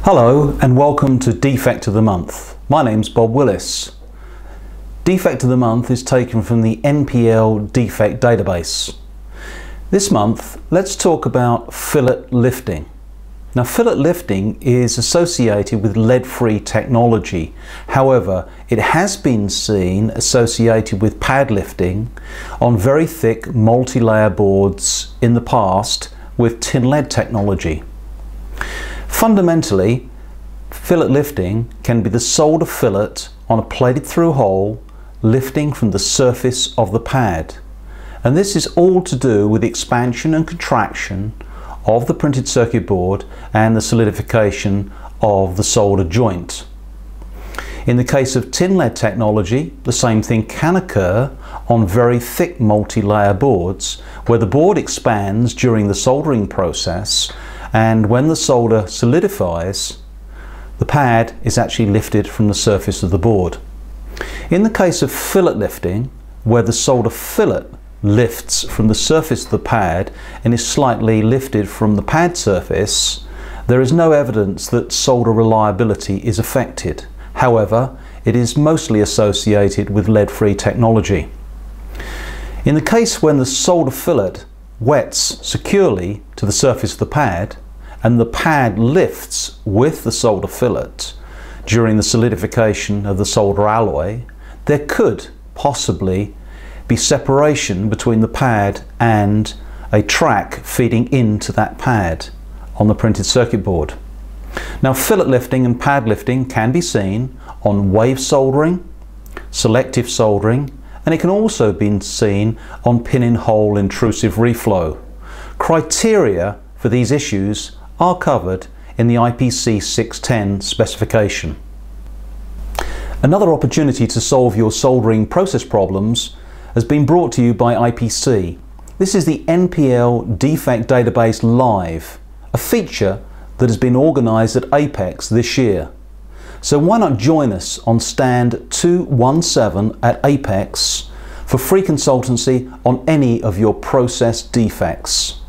Hello and welcome to Defect of the Month. My name's Bob Willis. Defect of the Month is taken from the NPL Defect Database. This month, let's talk about fillet lifting. Now, fillet lifting is associated with LeadFree Technology. However, it has been seen associated with pad lifting on very thick multi-layer boards in the past with tin lead technology. Fundamentally, fillet lifting can be the solder fillet on a plated through hole lifting from the surface of the pad. And this is all to do with the expansion and contraction of the printed circuit board and the solidification of the solder joint. In the case of tin lead technology, the same thing can occur on very thick multi-layer boards where the board expands during the soldering process, and when the solder solidifies, the pad is actually lifted from the surface of the board. In the case of fillet lifting, where the solder fillet lifts from the surface of the pad and is slightly lifted from the pad surface, there is no evidence that solder reliability is affected. However, it is mostly associated with lead-free technology. In the case when the solder fillet wets securely to the surface of the pad and the pad lifts with the solder fillet during the solidification of the solder alloy, there could possibly be separation between the pad and a track feeding into that pad on the printed circuit board. Now, fillet lifting and pad lifting can be seen on wave soldering, selective soldering, and it can also be seen on pin-in-hole intrusive reflow. Criteria for these issues are covered in the IPC 610 specification. Another opportunity to solve your soldering process problems has been brought to you by IPC. This is the NPL Defect Database Live, a feature that has been organised at Apex this year. So why not join us on stand 217 at Apex for free consultancy on any of your process defects.